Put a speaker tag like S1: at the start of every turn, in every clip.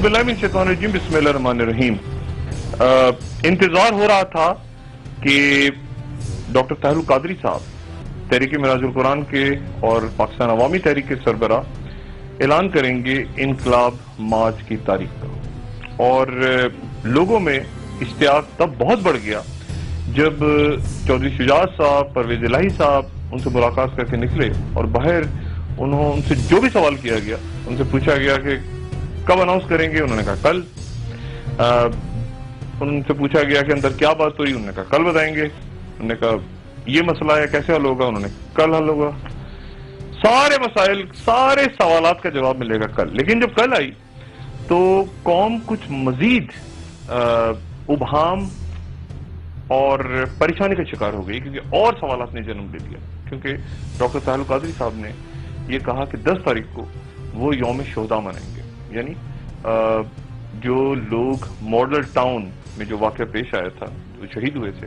S1: اعوذ باللہ من الشیطان الرجیم، بسم اللہ الرحمن الرحیم۔ انتظار ہو رہا تھا کہ ڈاکٹر طاہر القادری صاحب تحریک معراج القرآن کے اور پاکستان عوامی تحریک کے سربراہ اعلان کریں گے انقلاب مارچ کی تاریخ کا، اور لوگوں میں اشتیاق تب بہت بڑھ گیا جب چودھری شجاعت صاحب، پرویز الہی صاحب ان سے ملاقات کر کے نکلے، اور باہر ان سے جو بھی سوال کیا گیا، ان سے پوچھا گیا کہ کب اناؤنس کریں گے، انہوں نے کہا کل۔ ان سے پوچھا گیا کہ اندر کیا بات ہوئی، انہوں نے کہا کل بتائیں گے۔ انہوں نے کہا یہ مسئلہ ہے کیسے حل ہوگا، انہوں نے کل حل ہوگا۔ سارے مسائل، سارے سوالات کا جواب ملے گا کل۔ لیکن جب کل آئی تو قوم کچھ مزید ابہام اور پریشانی کا شکار ہو گئی، کیونکہ اور سوالات نے جنم لے لیا، کیونکہ ڈاکٹر طاہر القادری صاحب نے یہ کہا کہ 10 تاریخ کو وہ یوم شہداء منائیں گے، یعنی جو لوگ ماڈل ٹاؤن میں جو واقعہ پیش آیا تھا، جو شہید ہوئے تھے،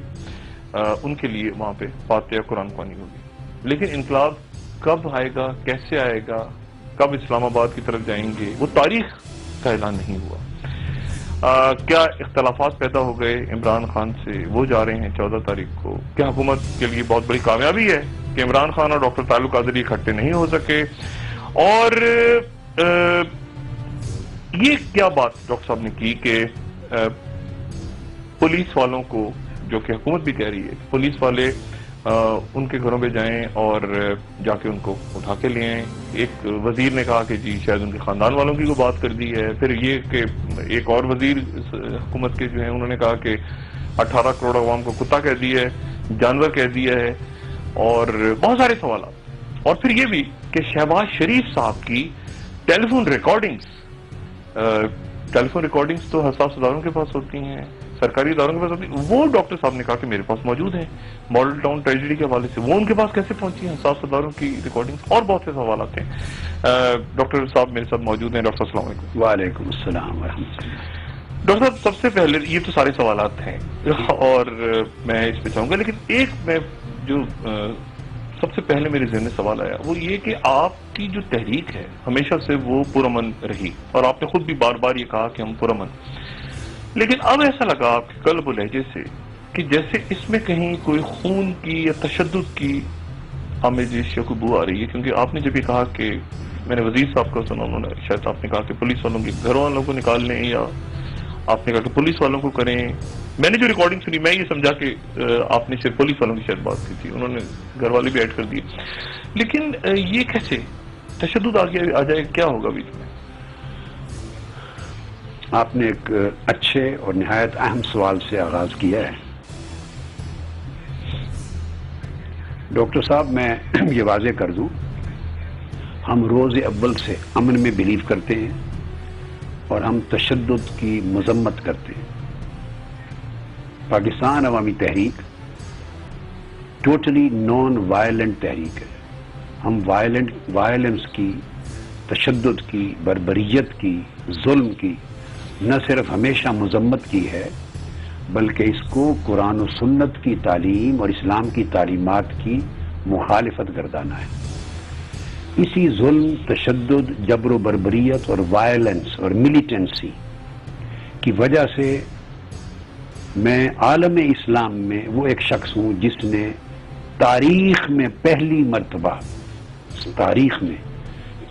S1: ان کے لیے وہاں پہ فاتحہ قرآن خوانی ہوگی۔ لیکن انقلاب کب آئے گا، کیسے آئے گا، کب اسلام آباد کی طرف جائیں گے، وہ تاریخ کا اعلان نہیں ہوا۔ کیا اختلافات پیدا ہو گئے عمران خان سے، وہ جا رہے ہیں 14 تاریخ کو۔ کیا حکومت کے لیے بہت بڑی کامیابی ہے کہ عمران خان اور ڈاکٹر طاہر القادری اکٹھے نہیں ہو سکے؟ اور یہ کیا بات ڈاکٹر صاحب نے کی کہ پولیس والوں کو، جو کہ حکومت بھی کہہ رہی ہے، پولیس والے ان کے گھروں پہ جائیں اور جا کے ان کو اٹھا کے لے آئیں۔ ایک وزیر نے کہا کہ جی شاید ان کے خاندان والوں کی کو بات کر دی ہے۔ پھر یہ کہ ایک اور وزیر حکومت کے جو ہیں، انہوں نے کہا کہ 18 کروڑ عوام کو کتا کہہ دیا ہے، جانور کہہ دیا ہے، اور بہت سارے سوالات۔ اور پھر یہ بھی کہ شہباز شریف صاحب کی ٹیلی فون ریکارڈنگز تو حساس اداروں کے پاس ہوتی ہیں، سرکاری اداروں کے پاس ہوتی ہیں، وہ ڈاکٹر صاحب نے کہا کہ میرے پاس موجود ہیں ماڈل ٹاؤن ٹریجڈی کے حوالے سے، وہ ان کے پاس کیسے پہنچی ہیں حساس اداروں کی ریکارڈنگز، اور بہت سے سوالات ہیں۔ ڈاکٹر صاحب میرے ساتھ موجود ہیں۔ ڈاکٹر صاحب السلام علیکم۔
S2: وعلیکم السلام ورحمۃ اللہ۔
S1: ڈاکٹر صاحب سب سے پہلے یہ تو سارے سوالات ہیں اور میں اس پہ چاہوں گا، لیکن ایک میں جو سب سے پہلے میرے ذہن میں سوال آیا وہ یہ کہ آپ کی جو تحریک ہے ہمیشہ سے وہ پرامن رہی، اور آپ نے خود بھی بار بار یہ کہا کہ ہم پرامن، لیکن اب ایسا لگا آپ کے قلب و لہجے سے کہ جیسے اس میں کہیں کوئی خون کی یا تشدد کی آمیزش یا کوئی بو آ رہی ہے، کیونکہ آپ نے جب یہ کہا کہ میں نے وزیر صاحب کو سنا، انہوں نے شاید آپ نے کہا کہ پولیس والوں کے گھر والوں کو نکال لیں، یا آپ نے کہا کہ پولیس والوں کو کریں۔ میں نے جو ریکارڈنگ سنی میں یہ سمجھا کہ آپ نے صرف پولیس والوں کی شاید بات کی تھی، انہوں نے گھر والے بھی ایڈ کر دیے، لیکن یہ کیسے تشدد آ جائے، کیا ہوگا بیچ میں؟
S2: آپ نے ایک اچھے اور نہایت اہم سوال سے آغاز کیا ہے ڈاکٹر صاحب۔ میں یہ واضح کر دوں، ہم روز اول سے امن میں بلیو کرتے ہیں اور ہم تشدد کی مذمت کرتے ہیں۔ پاکستان عوامی تحریک ٹوٹلی نان وائلنٹ تحریک ہے۔ ہم وائلنس کی، تشدد کی، بربریت کی، ظلم کی نہ صرف ہمیشہ مذمت کی ہے، بلکہ اس کو قرآن و سنت کی تعلیم اور اسلام کی تعلیمات کی مخالفت گردانا ہے۔ اسی ظلم، تشدد، جبر و بربریت اور وائلنس اور ملیٹنسی کی وجہ سے میں عالم اسلام میں وہ ایک شخص ہوں جس نے تاریخ میں پہلی مرتبہ تاریخ میں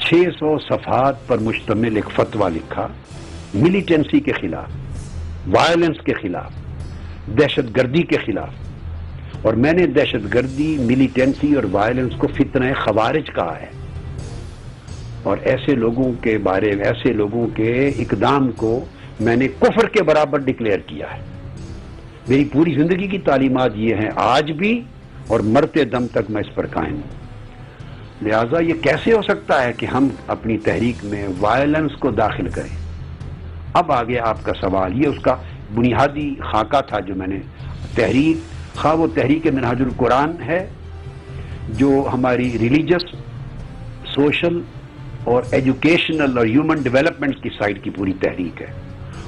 S2: 600 صفحات پر مشتمل ایک فتویٰ لکھا ملیٹنسی کے خلاف، وائلنس کے خلاف، دہشت گردی کے خلاف، اور میں نے دہشت گردی، ملیٹنسی اور وائلنس کو فتنہ خوارج کہا ہے، اور ایسے لوگوں کے بارے میں، ایسے لوگوں کے اقدام کو میں نے کفر کے برابر ڈکلیئر کیا ہے۔ میری پوری زندگی کی تعلیمات یہ ہیں، آج بھی اور مرتے دم تک میں اس پر قائم ہوں۔ لہٰذا یہ کیسے ہو سکتا ہے کہ ہم اپنی تحریک میں وائلنس کو داخل کریں؟ اب آگے آپ کا سوال، یہ اس کا بنیادی خاکہ تھا جو میں نے تحریک، خواہ وہ تحریک منہاج القرآن ہے جو ہماری ریلیجس، سوشل اور ایجوکیشنل اور ہیومن ڈیولپمنٹ کی سائڈ کی پوری تحریک ہے،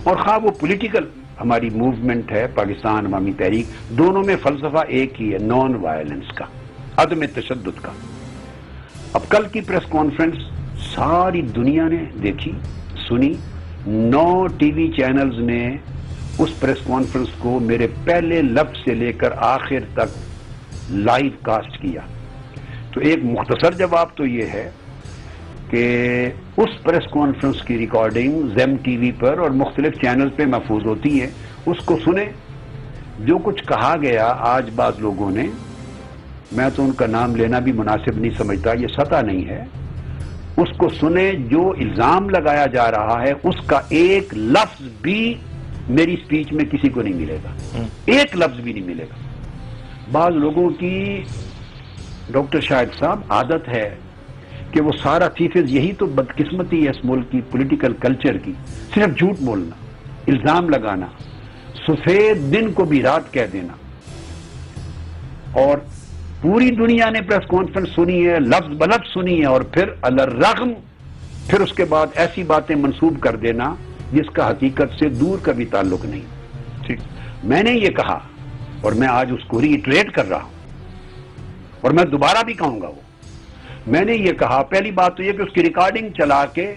S2: اور خواہ وہ پولیٹیکل ہماری موومنٹ ہے پاکستان عوامی تحریک، دونوں میں فلسفہ ایک ہی ہے، نان وائلنس کا، عدم تشدد کا۔ اب کل کی پریس کانفرنس ساری دنیا نے دیکھی، سنی، 9 ٹی وی چینلز نے اس پریس کانفرنس کو میرے پہلے لفظ سے لے کر آخر تک لائیو کاسٹ کیا. تو ایک مختصر جواب تو یہ ہے کہ اس پریس کانفرنس کی ریکارڈنگ زیم ٹی وی پر اور مختلف چینل پہ محفوظ ہوتی ہے, اس کو سنیں. جو کچھ کہا گیا آج بعض لوگوں نے, میں تو ان کا نام لینا بھی مناسب نہیں سمجھتا, یہ سطح نہیں ہے, اس کو سنیں. جو الزام لگایا جا رہا ہے اس کا ایک لفظ بھی میری سپیچ میں کسی کو نہیں ملے گا, ایک لفظ بھی نہیں ملے گا. بعض لوگوں کی ڈاکٹر شاہد صاحب عادت ہے کہ وہ سارا تھیفز, یہی تو بدقسمتی ہے اس ملک کی پولیٹیکل کلچر کی, صرف جھوٹ بولنا, الزام لگانا, سفید دن کو بھی رات کہہ دینا. اور پوری دنیا نے پریس کانفرنس سنی ہے, لفظ بلفظ سنی ہے, اور پھر الرغم پھر اس کے بعد ایسی باتیں منسوب کر دینا جس کا حقیقت سے دور کا بھی تعلق نہیں. ٹھیک, میں نے یہ کہا اور میں آج اس کو ریٹریٹ کر رہا ہوں اور میں دوبارہ بھی کہوں گا. وہ میں نے یہ کہا, پہلی بات تو یہ کہ اس کی ریکارڈنگ چلا کے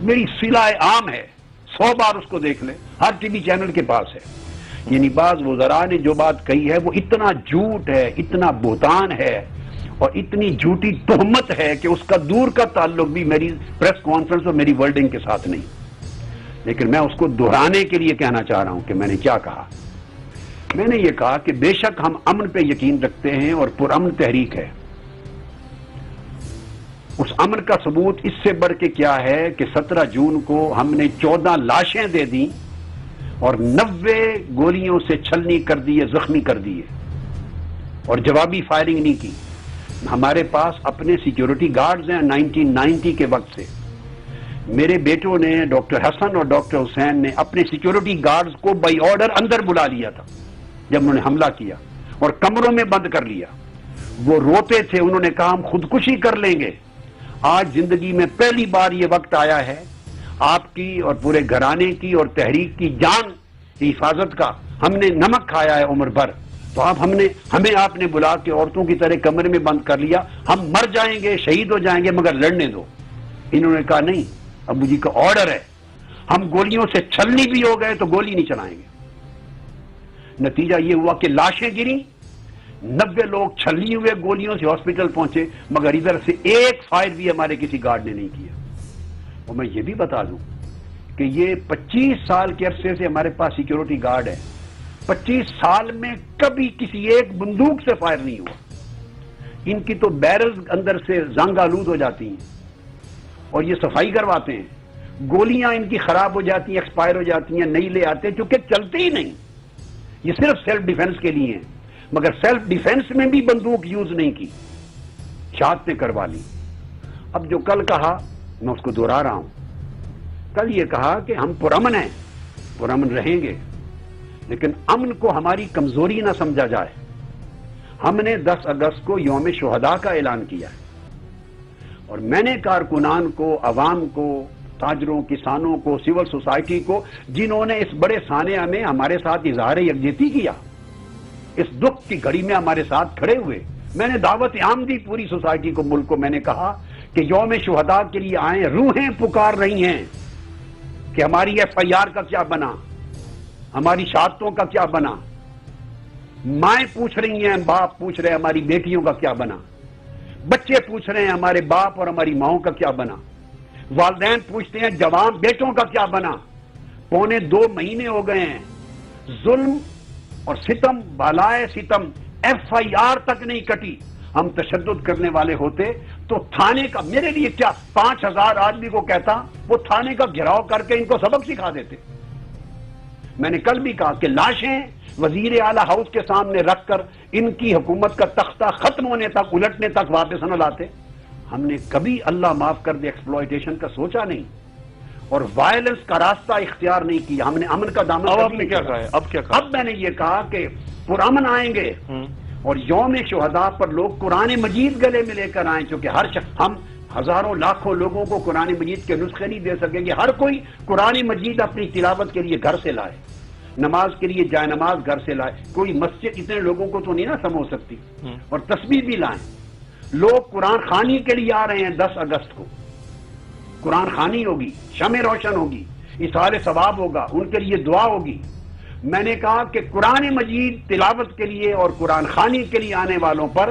S2: میری صلہ عام ہے, 100 بار اس کو دیکھ لیں, ہر ٹی وی چینل کے پاس ہے. یعنی بعض وزراء نے جو بات کہی ہے وہ اتنا جھوٹ ہے, اتنا بہتان ہے اور اتنی جھوٹی تہمت ہے کہ اس کا دور کا تعلق بھی میری پریس کانفرنس اور میری ورڈنگ کے ساتھ نہیں. لیکن میں اس کو دہرانے کے لیے کہنا چاہ رہا ہوں کہ میں نے کیا کہا. میں نے یہ کہا کہ بے شک ہم امن پہ یقین رکھتے ہیں اور پرامن تحریک ہے. اس امن کا ثبوت اس سے بڑھ کے کیا ہے کہ 17 جون کو ہم نے 14 لاشیں دے دیں اور 90 گولیوں سے چھلنی کر دیے, زخمی کر دیے, اور جوابی فائرنگ نہیں کی. ہمارے پاس اپنے سیکیورٹی گارڈز ہیں 1990 کے وقت سے. میرے بیٹوں نے, ڈاکٹر حسن اور ڈاکٹر حسین نے اپنے سیکیورٹی گارڈز کو بائی آرڈر اندر بلا لیا تھا جب انہوں نے حملہ کیا, اور کمروں میں بند کر لیا. وہ روتے تھے, انہوں نے کہا ہم خودکشی کر لیں گے. آج زندگی میں پہلی بار یہ وقت آیا ہے آپ کی اور پورے گھرانے کی اور تحریک کی جان کی حفاظت کا. ہم نے نمک کھایا ہے عمر بھر, تو اب ہمیں آپ نے بلا کے عورتوں کی طرح کمرے میں بند کر لیا. ہم مر جائیں گے, شہید ہو جائیں گے, مگر لڑنے دو. انہوں نے کہا نہیں, ابو جی کا آرڈر ہے, ہم گولیوں سے چھلنی بھی ہو گئے تو گولی نہیں چلائیں گے. نتیجہ یہ ہوا کہ لاشیں گری, 90 لوگ چھلنی ہوئے گولیوں سے ہاسپٹل پہنچے, مگر ادھر سے ایک فائر بھی ہمارے کسی گارڈ نے نہیں کیا. اور میں یہ بھی بتا دوں کہ یہ 25 سال کے عرصے سے ہمارے پاس سیکیورٹی گارڈ ہے, 25 سال میں کبھی کسی ایک بندوق سے فائر نہیں ہوا. ان کی تو بیرل اندر سے زنگ آلود ہو جاتی ہیں اور یہ صفائی کرواتے ہیں. گولیاں ان کی خراب ہو جاتی ہیں, ایکسپائر ہو جاتی ہیں, نہیں لے آتے چونکہ چلتے ہی نہیں. یہ صرف سیلف ڈیفenس کے لیے ہیں, مگر سیلف ڈیفenس میں بھی بندوق یوز نہیں کی, چاہت نے کروا لی. اب جو کل کہا میں اس کو دوہرا رہا ہوں. کل یہ کہا کہ ہم پرامن ہیں, پرامن رہیں گے, لیکن امن کو ہماری کمزوری نہ سمجھا جائے. ہم نے 10 اگست کو یوم شہداء کا اعلان کیا ہے, اور میں نے کارکنان کو, عوام کو, تاجروں, کسانوں کو, سول سوسائٹی کو, جنہوں نے اس بڑے سانحہ میں ہمارے ساتھ اظہار یکجہتی کیا, اس دکھ کی گھڑی میں ہمارے ساتھ کھڑے ہوئے, میں نے دعوت عام دی پوری سوسائٹی کو, ملک کو. میں نے کہا کہ یوم شہداء کے لیے آئیں, روحیں پکار رہی ہیں کہ ہماری FIR کا کیا بنا, ہماری شہادتوں کا کیا بنا. مائیں پوچھ رہی ہیں, باپ پوچھ رہے ہیں ہماری بیٹیوں کا کیا بنا. بچے پوچھ رہے ہیں ہمارے باپ اور ہماری ماؤں کا کیا بنا. والدین پوچھتے ہیں جوان بیٹوں کا کیا بنا. 2.25 مہینے ہو گئے ہیں, ظلم اور ستم بالائے ستم, FIR تک نہیں کٹی. ہم تشدد کرنے والے ہوتے تو تھانے کا, میرے لیے کیا 5000 آدمی کو کہتا, وہ تھانے کا گھیراؤ کر کے ان کو سبق سکھا دیتے. میں نے کل بھی کہا کہ لاشیں وزیر اعلیٰ ہاؤس کے سامنے رکھ کر ان کی حکومت کا تختہ ختم ہونے تک, الٹنے تک واپس نہ لاتے. ہم نے کبھی اللہ معاف کر دے ایکسپلوئٹیشن کا سوچا نہیں, اور وائلنس کا راستہ اختیار نہیں کیا. ہم نے امن کا دامن.
S1: اب آپ نے کیا کہا ہے؟ اب کیا کہا؟
S2: اب میں نے یہ کہا کہ پرامن آئیں گے, اور یوم شہداء پر لوگ قرآن مجید گلے میں لے کر آئیں, چونکہ ہر شخص, ہم ہزاروں لاکھوں لوگوں کو قرآن مجید کے نسخے نہیں دے سکیں گے. ہر کوئی قرآن مجید اپنی تلاوت کے لیے گھر سے لائے, نماز کے لیے جائے نماز گھر سے لائے. کوئی مسجد اتنے لوگوں کو تو نہیں نہ سمو سکتی, اور تسبیح بھی لائیں. لوگ قرآن خوانی کے لیے آ رہے ہیں 10 اگست کو, قرآن خوانی ہوگی, شمع روشن ہوگی. اصال ثواب ہوگا، ان کے لیے دعا ہوگی۔ میں نے کہا کہ قرآن مجید تلاوت کے لیے اور قرآن خوانی کے لیے آنے والوں پر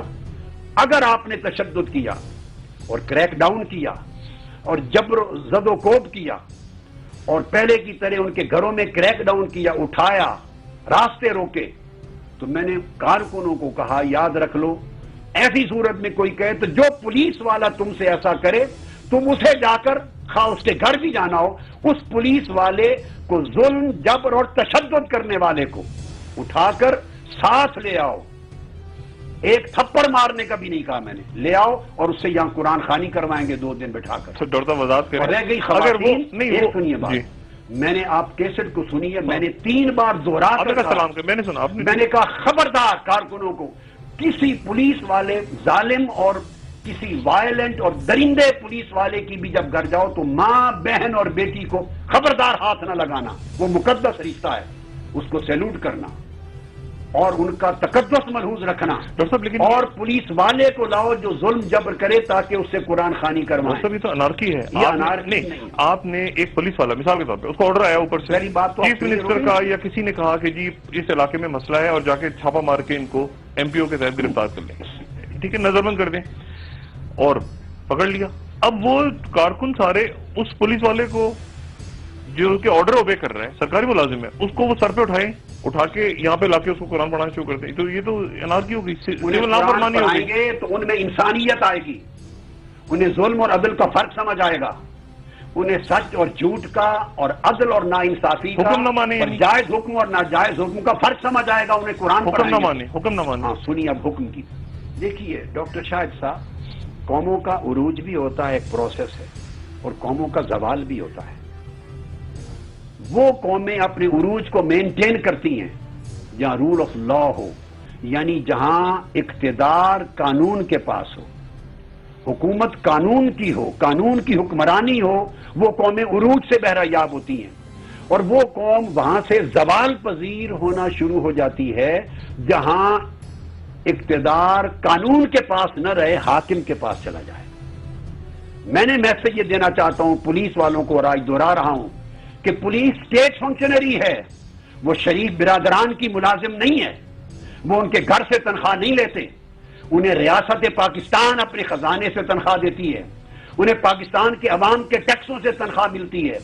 S2: اگر آپ نے تشدد کیا اور کریک ڈاؤن کیا اور جبر زد و کوب کیا اور پہلے کی طرح ان کے گھروں میں کریک ڈاؤن کیا، اٹھایا، راستے روکے، تو میں نے کارکنوں کو کہا یاد رکھ لو، ایسی صورت میں کوئی کہے تو جو پولیس والا تم سے ایسا کرے تم اسے جا کر خواہ اس کے گھر بھی جانا ہو، اس پولیس والے کو، ظلم جبر اور تشدد کرنے والے کو اٹھا کر ساتھ لے آؤ، ایک تھپڑ مارنے کا بھی نہیں کہا میں نے، لے آؤ اور اس سے یہاں قرآن خوانی کروائیں گے 2 دن بٹھا کر۔
S1: ڈاکٹر صاحب وضاحت کریں،
S2: رہ گئی خواتین، ایک سنیے بات، میں نے آپ کیسٹ کو سنی ہے، میں نے 3 بار دوہرا کر
S1: سلام کر، میں نے سنا،
S2: میں نے کہا خبردار کارکنوں کو، کسی پولیس والے ظالم اور کسی وائلنٹ اور درندے پولیس والے کی بھی جب گھر جاؤ تو ماں، بہن اور بیٹی کو خبردار ہاتھ نہ لگانا، وہ مقدس رشتہ ہے، اس کو سیلوٹ کرنا اور ان کا تقدس ملحوظ رکھنا، اور پولیس والے کو لاؤ جو ظلم جبر کرے تاکہ اس سے قرآن خوانی کروائیں۔
S1: یہ تو انارکی ہے،
S2: یہ انارکی نہیں،
S1: آپ نے ایک پولیس والا مثال کے طور پہ اس کو آرڈر آیا اوپر سے، چیف منسٹر کا یا کسی نے کہا کہ جی اس علاقے میں مسئلہ ہے اور جا کے چھاپا مار کے ان کو ایم پی او کے تحت گرفتار کر لیں، ٹھیک ہے، نظر بند کر دیں، اور پکڑ لیا۔ اب وہ کارکن سارے اس پولیس والے کو جو کہ آرڈر اوبے کر رہا ہے، سرکاری ملازم ہے، اس کو وہ سر پہ اٹھا کے یہاں پہ لا کے اس کو قرآن پڑھانا شروع کرتے ہیں، تو یہ تو انارکی ہوگی، سول نافرمانی ہوگی۔
S2: تو ان میں انسانیت آئے گی، انہیں ظلم اور عدل کا فرق سمجھ آئے گا، انہیں سچ اور جھوٹ کا اور عدل اور ناانصافی کا،
S1: حکم نہ مانے،
S2: جائز حکم اور ناجائز حکم کا فرق سمجھ آئے گا، انہیں قرآن
S1: حکم نہ مانے، حکم نہ مانے۔
S2: ہاں سنیے اب حکم کی، دیکھیے ڈاکٹر شاہد صاحب، قوموں کا عروج بھی ہوتا ہے، ایک پروسیس ہے، اور قوموں کا زوال بھی ہوتا ہے۔ وہ قومیں اپنے عروج کو مینٹین کرتی ہیں جہاں رول آف لا ہو، یعنی جہاں اقتدار قانون کے پاس ہو، حکومت قانون کی ہو، قانون کی حکمرانی ہو، وہ قومیں عروج سے بہرہ یاب ہوتی ہیں، اور وہ قوم وہاں سے زوال پذیر ہونا شروع ہو جاتی ہے جہاں اقتدار قانون کے پاس نہ رہے، حاکم کے پاس چلا جائے۔ میں نے میسج یہ دینا چاہتا ہوں پولیس والوں کو، اور آج دوہرا رہا ہوں کہ پولیس اسٹیٹ فنکشنری ہے، وہ شریف برادران کی ملازم نہیں ہے، وہ ان کے گھر سے تنخواہ نہیں لیتے، انہیں ریاست پاکستان اپنے خزانے سے تنخواہ دیتی ہے، انہیں پاکستان کے عوام کے ٹیکسوں سے تنخواہ ملتی ہے،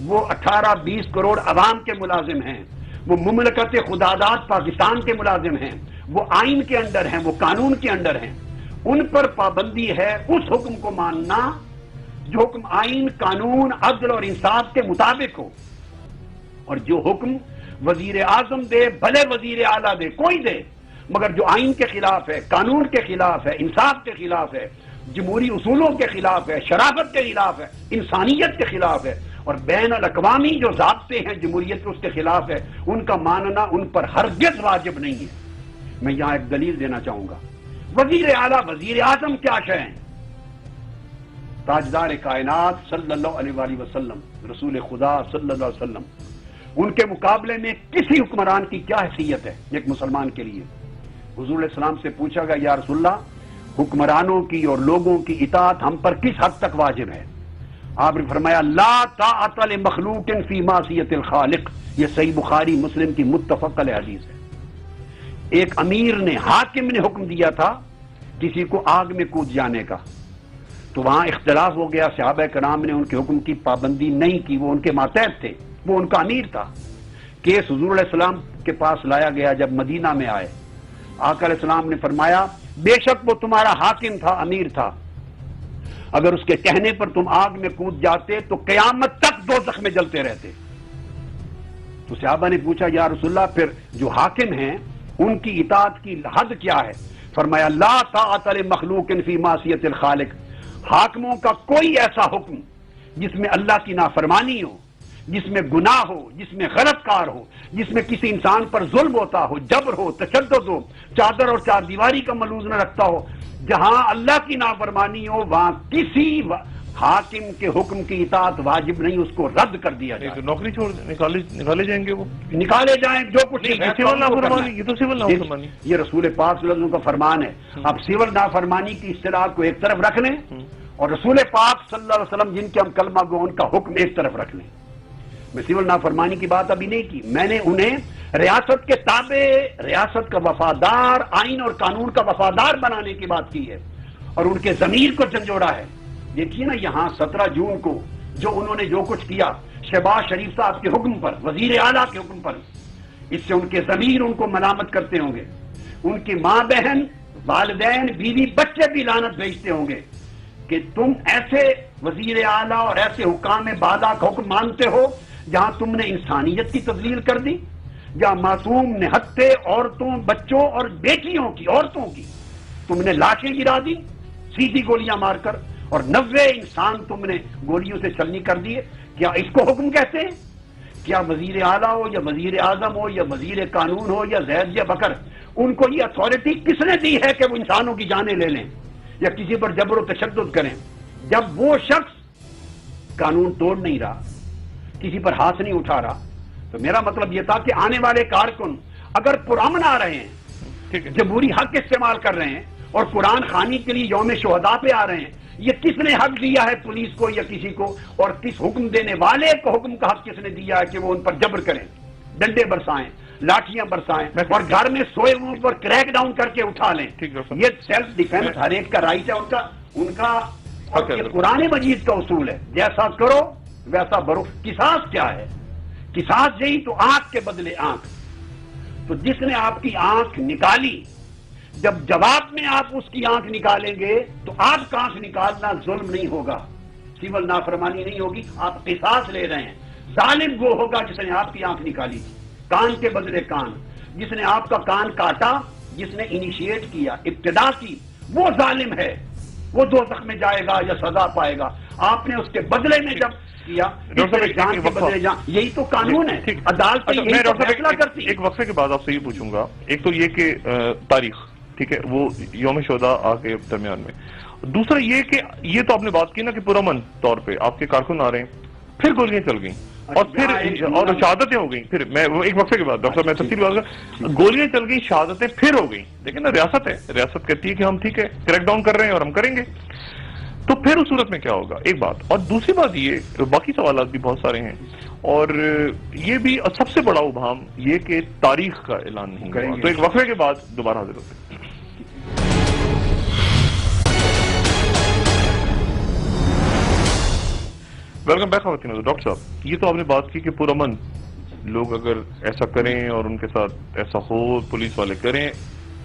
S2: وہ 18-20 کروڑ عوام کے ملازم ہیں، وہ مملکت خداداد پاکستان کے ملازم ہیں، وہ آئین کے اندر ہیں، وہ قانون کے اندر ہیں، ان پر پابندی ہے اس حکم کو ماننا جو حکم آئین، قانون، عدل اور انصاف کے مطابق ہو، اور جو حکم وزیر اعظم دے، بھلے وزیر اعلیٰ دے، کوئی دے، مگر جو آئین کے خلاف ہے، قانون کے خلاف ہے، انصاف کے خلاف ہے، جمہوری اصولوں کے خلاف ہے، شرافت کے خلاف ہے، انسانیت کے خلاف ہے، اور بین الاقوامی جو ضابطے ہیں جمہوریت کے، اس کے خلاف ہے، ان کا ماننا ان پر ہرگز واجب نہیں ہے۔ میں یہاں ایک دلیل دینا چاہوں گا، وزیر اعلیٰ، وزیر اعظم کیا شے ہیں؟ تاجدار کائنات صلی اللہ علیہ وآلہ وسلم، رسول خدا صلی اللہ علیہ وسلم، ان کے مقابلے میں کسی حکمران کی کیا حیثیت ہے ایک مسلمان کے لیے؟ حضور علیہ السلام سے پوچھا گیا یا رسول اللہ، حکمرانوں کی اور لوگوں کی اطاعت ہم پر کس حد تک واجب ہے؟ آپ نے فرمایا لا طاعت لمخلوق فی معصیت الخالق، یہ صحیح بخاری مسلم کی متفق علیہ حدیث ہے۔ ایک امیر نے، حاکم نے حکم دیا تھا کسی کو آگ میں کود جانے کا، تو وہاں اختلاف ہو گیا، صحابہ کرام نے ان کے حکم کی پابندی نہیں کی، وہ ان کے ماتحت تھے، وہ ان کا امیر تھا۔ کیس حضور علیہ السلام کے پاس لایا گیا، جب مدینہ میں آئے، آقا علیہ السلام نے فرمایا بے شک وہ تمہارا حاکم تھا، امیر تھا، اگر اس کے کہنے پر تم آگ میں کود جاتے تو قیامت تک دوزخ میں جلتے رہتے۔ تو صحابہ نے پوچھا یا رسول اللہ پھر جو حاکم ہیں ان کی اطاعت کی حد کیا ہے؟ فرمایا لا طاعت لمخلوق فی معصیت الخالق، حاکموں کا کوئی ایسا حکم جس میں اللہ کی نافرمانی ہو، جس میں گناہ ہو، جس میں غلط کار ہو، جس میں کسی انسان پر ظلم ہوتا ہو، جبر ہو، تشدد ہو، چادر اور چار دیواری کا ملوز نہ رکھتا ہو، جہاں اللہ کی نافرمانی ہو وہاں کسی حاکم کے حکم کی اطاعت واجب نہیں، اس کو رد کر دیا جائے۔
S1: نوکری چھوڑ نکالے جائیں گے، وہ
S2: نکالے جائیں، جو کچھ
S1: سول نافرمانی، یہ تو سول نافرمانی،
S2: یہ رسول پاک صلی اللہ علیہ وسلم کا فرمان ہے۔ اب سول نافرمانی کی اصطلاح کو ایک طرف رکھ لیں اور رسول پاک صلی اللہ علیہ وسلم جن کے ہم کلمہ گو ان کا حکم ایک طرف رکھ لیں۔ میں سول نافرمانی کی بات ابھی نہیں کی، میں نے انہیں ریاست کے تابع، ریاست کا وفادار، آئین اور قانون کا وفادار بنانے کی بات کی ہے اور ان کے ضمیر کو جھنجھوڑا ہے۔ دیکھیے نا یہاں 17 جون کو جو انہوں نے جو کچھ کیا شہباز شریف صاحب کے حکم پر، وزیر اعلیٰ کے حکم پر، اس سے ان کے ضمیر ان کو ملامت کرتے ہوں گے، ان کی ماں بہن، والدین، بیوی، بچے بھی لعنت بھیجتے ہوں گے کہ تم ایسے وزیر اعلیٰ اور ایسے حکام بالا کا حکم مانتے ہو جہاں تم نے انسانیت کی تذلیل کر دی، جہاں معصوم نہتے عورتوں، بچوں اور بیٹیوں کی، عورتوں کی تم نے لاشیں گرا دی سیدھی گولیاں مار کر، اور 90 انسان تم نے گولیوں سے چلنی کر دیے۔ کیا اس کو حکم کہتے ہیں؟ کیا وزیر اعلیٰ ہو یا وزیر اعظم ہو یا وزیر قانون ہو یا زید یا بکر، ان کو یہ اتھارٹی کس نے دی ہے کہ وہ انسانوں کی جانیں لے لیں یا کسی پر جبر و تشدد کریں؟ جب وہ شخص قانون توڑ نہیں رہا، کسی پر ہاتھ نہیں اٹھا رہا، تو میرا مطلب یہ تھا کہ آنے والے کارکن اگر پرامن آ رہے ہیں، جمہوری حق استعمال کر رہے ہیں اور قرآن خوانی کے لیے یوم شہداء پہ آ رہے ہیں، یہ کس نے حق دیا ہے پولیس کو یا کسی کو، اور کس حکم دینے والے کو حکم کا حق کس نے دیا ہے کہ وہ ان پر جبر کریں، ڈنڈے برسائیں، لاٹھیاں برسائیں اور گھر میں سوئے ہوئے پر کریک ڈاؤن کر کے اٹھا لیں؟ یہ سیلف ڈیفینس ہر ایک کا رائٹ ہے، ان کا یہ قرآن مجید کا اصول ہے، جیسا کرو ویسا برو۔ قصاص کیا ہے؟ قصاص یہی تو آنکھ کے بدلے آنکھ۔ تو جس نے آپ کی آنکھ نکالی، جب جواب میں آپ اس کی آنکھ نکالیں گے تو آپ کا آنکھ نکالنا ظلم نہیں ہوگا، سول نافرمانی نہیں ہوگی، آپ قصاص لے رہے ہیں۔ ظالم وہ ہوگا جس نے آپ کی آنکھ نکالی تھی، کان کے بدلے کان، جس نے آپ کا کان کاٹا، جس نے انیشیٹ کیا، ابتدا کی، وہ ظالم ہے، وہ دوزخ میں جائے گا یا سزا پائے گا۔ آپ نے اس کے بدلے میں جب کیا، جان کے بدلے جان، یہی تو قانون ہے، عدالت فیصلہ کرتی ہے۔
S1: ایک وقفے کے بعد آپ سے یہ پوچھوں گا، ایک تو یہ کہ تاریخ ٹھیک ہے، وہ یوم شہداء آ کے درمیان میں، دوسرا یہ کہ یہ تو آپ نے بات کی نا کہ پرامن طور پہ آپ کے کارکن آ رہے ہیں، پھر گولیاں چل گئیں اور پھر اور شہادتیں ہو گئیں، پھر میں ایک وقفے کے بعد ڈاکٹر صاحب میں تفصیل بات کر، گولیاں چل گئیں، شہادتیں پھر ہو گئیں، دیکھیں نا ریاست ہے، ریاست کہتی ہے کہ ہم ٹھیک ہے کریک ڈاؤن کر رہے ہیں اور ہم کریں گے، تو پھر اس صورت میں کیا ہوگا؟ ایک بات، اور دوسری بات یہ، باقی سوالات بھی بہت سارے ہیں، اور یہ بھی سب سے بڑا ابہام یہ کہ تاریخ کا اعلان نہیں ہوا۔ تو ایک وقفے کے بعد دوبارہ حاضر ہوتے ہیں۔ ویلکم بیک خواتین و ڈاکٹر صاحب، یہ تو آپ نے بات کی کہ پرامن لوگ اگر ایسا کریں اور ان کے ساتھ ایسا ہو، پولیس والے کریں،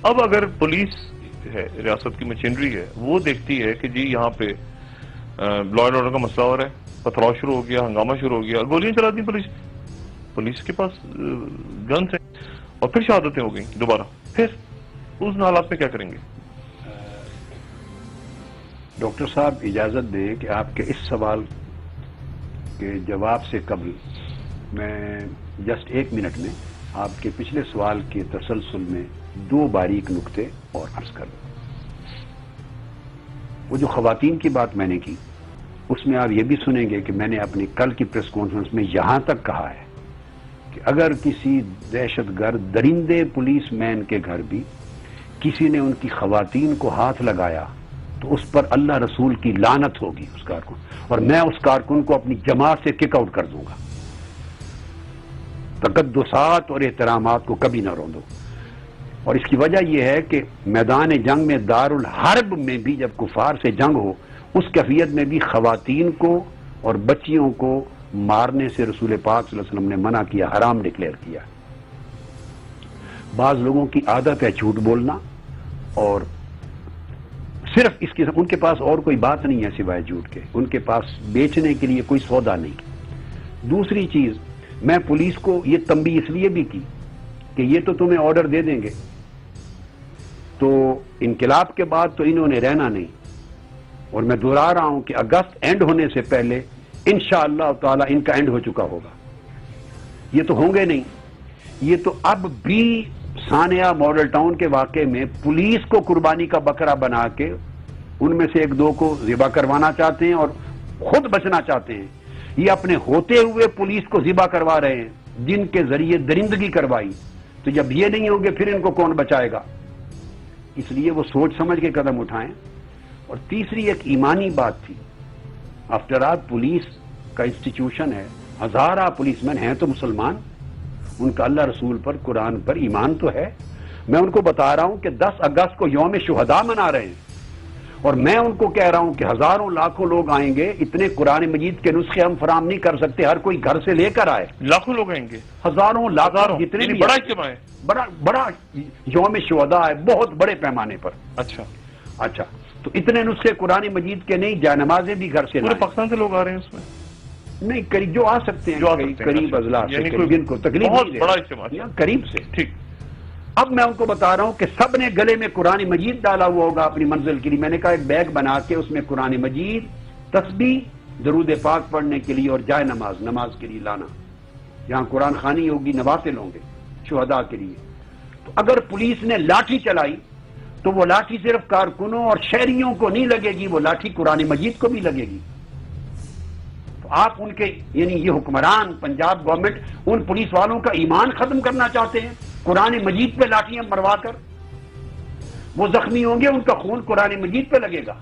S1: اب اگر پولیس ہے، ریاست کی مشینری ہے، وہ دیکھتی ہے کہ جی یہاں پہ لا اینڈ آرڈر کا مسئلہ ہو رہا ہے، پتھراؤ شروع ہو گیا، ہنگامہ شروع ہو گیا، گولیاں چلا دی پولیس کے پاس گنز ہیں، اور پھر شہادتیں ہو گئیں دوبارہ، پھر اس حالات میں کیا کریں گے؟
S2: ڈاکٹر صاحب اجازت دیں کہ آپ کے اس سوال کے جواب سے قبل میں جسٹ 1 منٹ میں آپ کے پچھلے سوال کے تسلسل میں 2 باریک نقطے اور عرض کر دوں۔ وہ جو خواتین کی بات میں نے کی، اس میں آپ یہ بھی سنیں گے کہ میں نے اپنی کل کی پریس کانفرنس میں یہاں تک کہا ہے کہ اگر کسی دہشت گرد درندے پولیس مین کے گھر بھی کسی نے ان کی خواتین کو ہاتھ لگایا تو اس پر اللہ رسول کی لعنت ہوگی اس کارکن، اور میں اس کارکن کو اپنی جماعت سے کک آؤٹ کر دوں گا۔ تقدسات اور احترامات کو کبھی نہ روندو، اور اس کی وجہ یہ ہے کہ میدان جنگ میں، دارالحرب میں بھی جب کفار سے جنگ ہو، اس کیفیت میں بھی خواتین کو اور بچیوں کو مارنے سے رسول پاک صلی اللہ علیہ وسلم نے منع کیا، حرام ڈکلیئر کیا۔ بعض لوگوں کی عادت ہے جھوٹ بولنا، اور صرف اس کے ان کے پاس اور کوئی بات نہیں ہے سوائے جھوٹ کے، ان کے پاس بیچنے کے لیے کوئی سودا نہیں۔ دوسری چیز، میں پولیس کو یہ تنبیہ اس لیے بھی کی کہ یہ تو تمہیں آرڈر دے دیں گے، تو انقلاب کے بعد تو انہوں نے رہنا نہیں، اور میں دہرا رہا ہوں کہ اگست اینڈ ہونے سے پہلے انشاءاللہ تعالی ان کا اینڈ ہو چکا ہوگا۔ یہ تو ہوں گے نہیں، یہ تو اب بھی ثانیہ ماڈل ٹاؤن کے واقعے میں پولیس کو قربانی کا بکرا بنا کے ان میں سے 1-2 کو ذبح کروانا چاہتے ہیں اور خود بچنا چاہتے ہیں۔ یہ اپنے ہوتے ہوئے پولیس کو ذبح کروا رہے ہیں جن کے ذریعے درندگی کروائی، تو جب یہ نہیں ہوں گے پھر ان کو کون بچائے گا؟ اس لیے وہ سوچ سمجھ کے قدم اٹھائیں۔ اور تیسری ایک ایمانی بات تھی، آفٹر آل پولیس کا انسٹیٹیوشن ہے، ہزارہ پولیس مین ہیں تو مسلمان، ان کا اللہ رسول پر قرآن پر ایمان تو ہے. میں ان کو بتا رہا ہوں کہ 10 اگست کو یوم شہداء منا رہے ہیں، اور میں ان کو کہہ رہا ہوں کہ ہزاروں لاکھوں لوگ آئیں گے. اتنے قرآن مجید کے نسخے ہم فراہم نہیں کر سکتے، ہر کوئی گھر سے لے کر آئے.
S1: لاکھوں لوگ آئیں گے،
S2: ہزاروں لاکھوں جتنے بھی
S1: بڑا اجتماع ہے،
S2: بڑا یوم شہداء ہے، بہت بڑے پیمانے پر. اچھا تو اتنے نسخے قرآن مجید کے نہیں، جائے نمازیں بھی گھر سے
S1: پورے پاکستان سے لوگ آ رہے ہیں اس میں؟
S2: نہیں، قریب جو آ سکتے ہیں، قریب اضلاع سے، جن کو تکلیف
S1: بہت بڑا اجتماع
S2: قریب سے.
S1: ٹھیک.
S2: اب میں ان کو بتا رہا ہوں کہ سب نے گلے میں قرآن مجید ڈالا ہوا ہوگا اپنی منزل کے لیے. میں نے کہا ایک بیگ بنا کے اس میں قرآن مجید، تسبیح، درود پاک پڑھنے کے لیے اور جائے نماز کے لیے لانا. جہاں قرآن خوانی ہوگی نوافل ہوں گے شہداء کے لیے. تو اگر پولیس نے لاٹھی چلائی تو وہ لاٹھی صرف کارکنوں اور شہریوں کو نہیں لگے گی، وہ لاٹھی قرآن مجید کو بھی لگے گی. تو آپ ان کے یعنی یہ حکمران پنجاب گورنمنٹ ان پولیس والوں کا ایمان ختم کرنا چاہتے ہیں قرآن مجید پہ لاٹیاں مروا کر. وہ زخمی ہوں گے، ان کا خون قرآن مجید پہ لگے گا.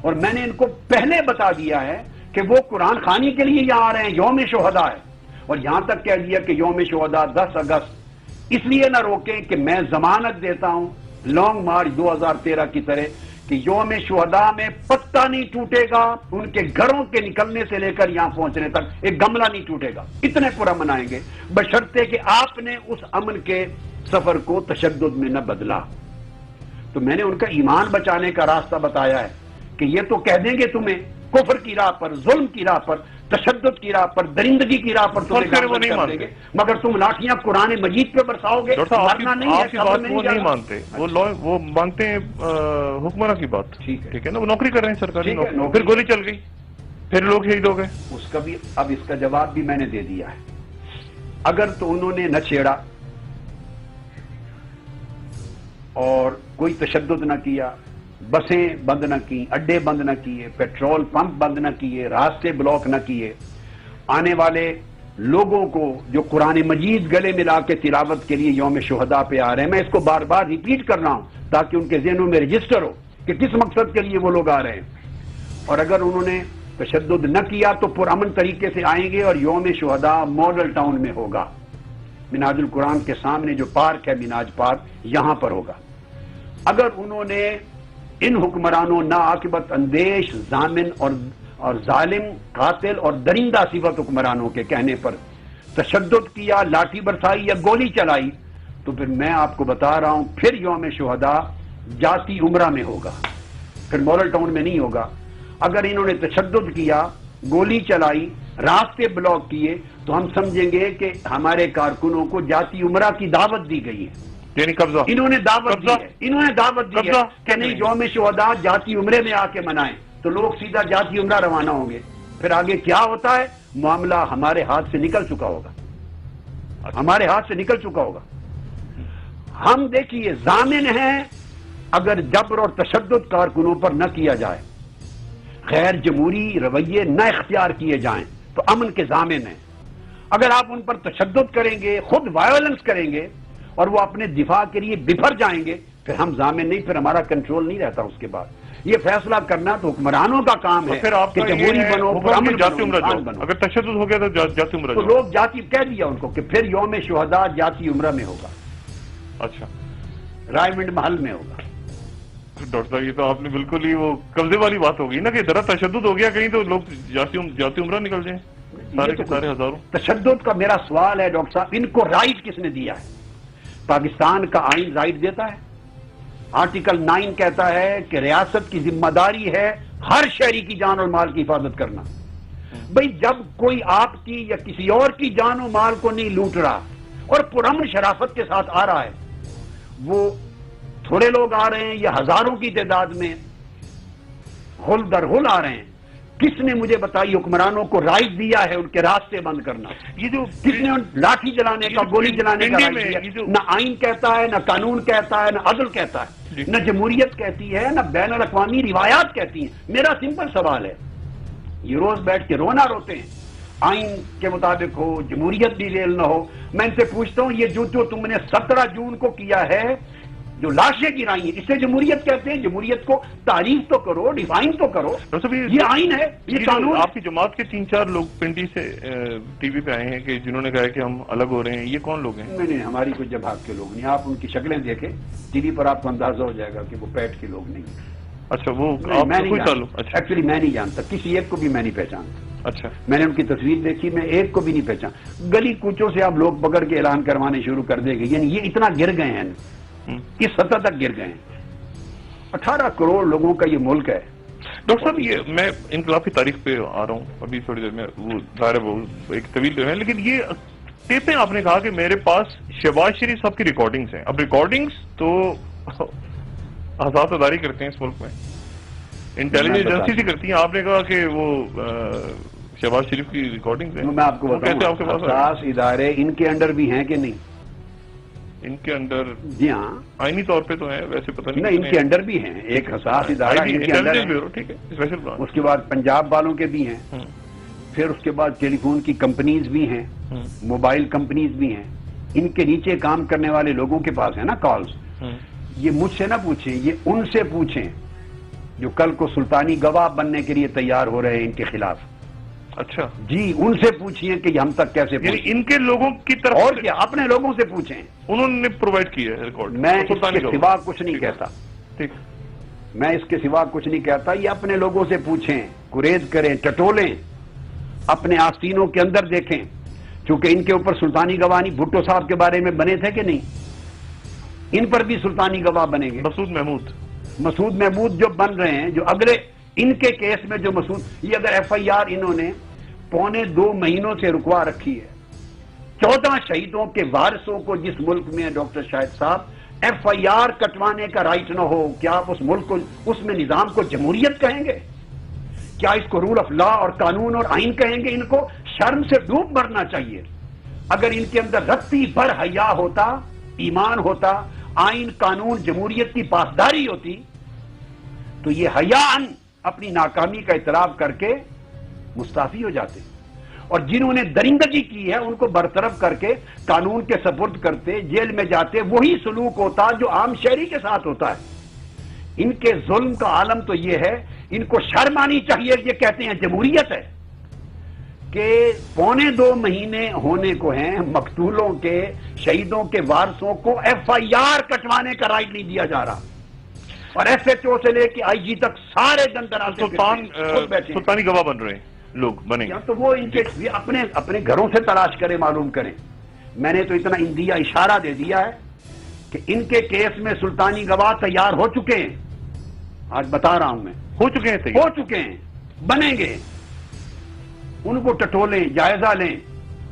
S2: اور میں نے ان کو پہلے بتا دیا ہے کہ وہ قرآن خوانی کے لیے یہاں آ رہے ہیں، یوم شہداء ہے. اور یہاں تک کہہ دیا کہ یوم شہداء 10 اگست اس لیے نہ روکیں کہ میں ضمانت دیتا ہوں لانگ مارچ 2013 کی طرح کہ یوم شہداء میں پتہ نہیں ٹوٹے گا، ان کے گھروں کے نکلنے سے لے کر یہاں پہنچنے تک ایک گملہ نہیں ٹوٹے گا. اتنے پورا منائیں گے، بشرطے کہ آپ نے اس امن کے سفر کو تشدد میں نہ بدلا. تو میں نے ان کا ایمان بچانے کا راستہ بتایا ہے کہ یہ تو کہہ دیں گے تمہیں کفر کی راہ پر، ظلم کی راہ پر، تشدد کی راہ پر، درندگی کی راہ پر تمہیں گامزن کر دیں گے، مگر تم لاٹھیاں قرآن مجید پہ برساؤ گے.
S1: مرنا نہیں ہے، وہ نہیں مانتے، وہ مانتے ہیں حکمراں کی بات. ٹھیک ہے نا، وہ نوکری کر رہے ہیں سرکاری نوکری، پھر گولی چل گئی، پھر لوگ شہید ہو گئے.
S2: اس کا بھی اب اس کا جواب بھی میں نے دے دیا ہے. اگر تو انہوں نے نہ چھیڑا اور کوئی تشدد نہ کیا، بسیں بند نہ کی، اڈے بند نہ کیے، پیٹرول پمپ بند نہ کیے، راستے بلاک نہ کیے، آنے والے لوگوں کو جو قرآن مجید گلے ملا کے تلاوت کے لیے یوم شہداء پہ آ رہے ہیں، میں اس کو بار بار ریپیٹ کر رہا ہوں تاکہ ان کے ذہنوں میں رجسٹر ہو کہ کس مقصد کے لیے وہ لوگ آ رہے ہیں. اور اگر انہوں نے تشدد نہ کیا تو پرامن طریقے سے آئیں گے اور یوم شہداء ماڈل ٹاؤن میں ہوگا. مناج القرآن کے سامنے جو پارک ہے مناج پارک، یہاں پر ہوگا. اگر انہوں نے ان حکمرانوں ناعاقبت اندیش، ضامن اور ظالم، قاتل اور درندہ صفت حکمرانوں کے کہنے پر تشدد کیا، لاٹھی برسائی یا گولی چلائی، تو پھر میں آپ کو بتا رہا ہوں پھر یوم شہداء جاتی عمرہ میں ہوگا، پھر ماڈل ٹاؤن میں نہیں ہوگا. اگر انہوں نے تشدد کیا، گولی چلائی، راستے بلاک کیے، تو ہم سمجھیں گے کہ ہمارے کارکنوں کو جاتی عمرہ کی دعوت دی گئی ہے.
S1: یعنی قبضہ
S2: انہوں نے دعوت دی ہے کہ نہیں یوم شہداء جاتی عمرے میں آ کے منائیں، تو لوگ سیدھا جاتی عمرہ روانہ ہوں گے. پھر آگے کیا ہوتا ہے، معاملہ ہمارے ہاتھ سے نکل چکا ہوگا، ہمارے ہاتھ سے نکل چکا ہوگا. ہم دیکھیے ضامن ہیں اگر جبر اور تشدد کارکنوں پر نہ کیا جائے، غیر جمہوری رویے نہ اختیار کیے جائیں، تو امن کے ضامن ہیں. اگر آپ ان پر تشدد کریں گے، خود وائلنس کریں گے اور وہ اپنے دفاع کے لیے بفر جائیں گے، پھر ہم ضامن نہیں، پھر ہمارا کنٹرول نہیں رہتا. اس کے بعد یہ فیصلہ کرنا تو حکمرانوں کا کام ہے کہ جمہوری بنو، بنو.
S1: اگر تشدد ہو گیا تو جاتی عمرہ،
S2: تو لوگ جاتی کہہ دیا ان کو کہ پھر یوم شہداء جاتی عمرہ میں ہوگا.
S1: اچھا،
S2: رائے منڈ محل میں ہوگا.
S1: ڈاکٹر صاحب یہ تو آپ نے بالکل ہی وہ قبضے والی بات ہوگی نا کہ ذرا تشدد ہو گیا کہیں تو لوگ جاتی عمرہ نکل جائیں سارے کے سارے ہزاروں.
S2: تشدد کا میرا سوال ہے ڈاکٹر صاحب، ان کو رائٹ کس نے دیا ہے؟ پاکستان کا آئین رائٹ دیتا ہے. آرٹیکل 9 کہتا ہے کہ ریاست کی ذمہ داری ہے ہر شہری کی جان اور مال کی حفاظت کرنا. بھئی جب کوئی آپ کی یا کسی اور کی جان و مال کو نہیں لوٹ رہا اور پرامن شرافت کے ساتھ آ رہا ہے، وہ تھوڑے لوگ آ رہے ہیں یا ہزاروں کی تعداد میں غل در غل آ رہے ہیں، کس نے مجھے بتائی حکمرانوں کو رائٹ دیا ہے ان کے راستے بند کرنا؟ یہ جو کس نے لاٹھی جلانے کا، گولی جلانے کا رائٹ دیا؟ نہ آئین کہتا ہے، نہ قانون کہتا ہے، نہ عدل کہتا ہے، نہ جمہوریت کہتی ہے، نہ بین الاقوامی روایات کہتی ہیں. میرا سمپل سوال ہے، یہ روز بیٹھ کے رونا روتے ہیں آئین کے مطابق ہو، جمہوریت بھی ریل نہ ہو. میں ان سے پوچھتا ہوں یہ جو تم نے 17 جون کو کیا ہے، جو لاشیں گرائی ہیں، اسے جمہوریت کہتے ہیں؟ جمہوریت کو تعریف تو کرو، ڈیفائن تو کرو. یہ آئین ہے، یہ قانون.
S1: آپ کی جماعت کے 3-4 لوگ پنڈی سے ٹی وی پہ آئے ہیں کہ جنہوں نے کہا کہ ہم الگ ہو رہے ہیں، یہ کون لوگ ہیں؟
S2: نہیں، ہماری کوئی جماعت کے لوگ نہیں. آپ ان کی شکلیں دیکھیں ٹی وی پر، آپ کو اندازہ ہو جائے گا کہ وہ پیٹ کے لوگ نہیں ہیں.
S1: اچھا، وہ
S2: ایکچولی میں نہیں جانتا، کسی ایک کو بھی میں نہیں پہچانتا.
S1: اچھا،
S2: میں نے ان کی تصویر دیکھی، میں ایک کو بھی نہیں پہچان. گلی کوچوں سے آپ لوگ پکڑ کے اعلان کروانے شروع کر دیں گے. یعنی یہ اتنا گر گئے ہیں، اس سطح تک گر گئے ہیں. 18 کروڑ لوگوں کا یہ ملک ہے.
S1: ڈاکٹر صاحب، یہ میں انقلاب کی تاریخ پہ آ رہا ہوں ابھی تھوڑی دیر میں، وہ ظاہر ہے وہ ایک طویل جو ہے، لیکن یہ ٹیپیں آپ نے کہا کہ میرے پاس شہباز شریف صاحب کی ریکارڈنگز ہیں. اب ریکارڈنگز تو آزاد اداری کرتے ہیں اس ملک میں، انٹیلیجنس ایجنسی سے کرتی ہیں. آپ نے کہا کہ وہ شہباز شریف کی ریکارڈنگز ہیں.
S2: میں آپ کو بتاؤں، حساس ادارے ان کے انڈر بھی ہیں کہ نہیں؟
S1: ان کے اندر
S2: جی ہاں،
S1: آئینی طور پہ تو ہیں، ویسے پتہ نہیں.
S2: ان کے انڈر بھی ہیں. ایک حساس ادارہ ان کے اندر ہے.
S1: ٹھیک ہے، اسپیشل برانچ.
S2: اس کے بعد پنجاب والوں کے بھی ہیں. پھر اس کے بعد ٹیلی فون کی کمپنیز بھی ہیں، موبائل کمپنیز بھی ہیں. ان کے نیچے کام کرنے والے لوگوں کے پاس ہے نا کالز. یہ مجھ سے نہ پوچھیں، یہ ان سے پوچھیں جو کل کو سلطانی گواہ بننے کے لیے تیار ہو رہے ہیں ان کے خلاف.
S1: اچھا
S2: جی، ان سے پوچھیے کہ ہم تک کیسے
S1: یعنی ان کے لوگوں کی طرف،
S2: اور کیا اپنے لوگوں سے پوچھیں.
S1: انہوں نے پرووائڈ کیا ہے ریکارڈ.
S2: میں اس کے سوا کچھ نہیں کہتا.
S1: ٹھیک،
S2: میں اس کے سوا کچھ نہیں کہتا. یہ اپنے لوگوں سے پوچھیں، گریز کریں، ٹٹولیں، اپنے آستینوں کے اندر دیکھیں. چونکہ ان کے اوپر سلطانی گواہ نہیں، بھٹو صاحب کے بارے میں بنے تھے کہ نہیں؟ ان پر بھی سلطانی گواہ بنیں گے. مسعود محمود جو بن رہے ہیں، جو اگلے ان کے کیس میں جو مسعود، یہ اگر ایف آئی آر انہوں نے 2.25 مہینوں سے رکوا رکھی ہے. 14 شہیدوں کے وارثوں کو جس ملک میں ڈاکٹر شاہد صاحب ایف آئی آر کٹوانے کا رائٹ نہ ہو، کیا آپ اس ملک کو، اس میں نظام کو جمہوریت کہیں گے؟ کیا اس کو رول آف لا اور قانون اور آئین کہیں گے؟ ان کو شرم سے ڈوب مرنا چاہیے. اگر ان کے اندر رتی بھر حیا ہوتا، ایمان ہوتا، آئین قانون جمہوریت کی پاسداری ہوتی، تو یہ حیاءً اپنی ناکامی کا اعتراف کر کے مستعفی ہو جاتے. اور جنہوں نے درندگی کی ہے ان کو برطرف کر کے قانون کے سپرد کرتے، جیل میں جاتے. وہی سلوک ہوتا جو عام شہری کے ساتھ ہوتا ہے. ان کے ظلم کا عالم تو یہ ہے، ان کو شرم آنی چاہیے. یہ کہتے ہیں جمہوریت ہے کہ 2.25 مہینے ہونے کو ہیں مقتولوں کے، شہیدوں کے وارثوں کو ایف آئی آر کٹوانے کا رائٹ نہیں دیا جا رہا. اور ایس ایچ او سے لے کے آئی جی تک سارے
S1: سلطانی گواہ بن رہے ہیں لوگ، بنے گے.
S2: تو وہ ان کے اپنے گھروں سے تلاش کریں، معلوم کریں. میں نے تو اتنا اندیا اشارہ دے دیا ہے کہ ان کے کیس میں سلطانی گواہ تیار ہو چکے ہیں. آج بتا رہا ہوں میں،
S1: ہو چکے ہیں،
S2: بنیں گے. ان کو ٹٹولیں، جائزہ لیں،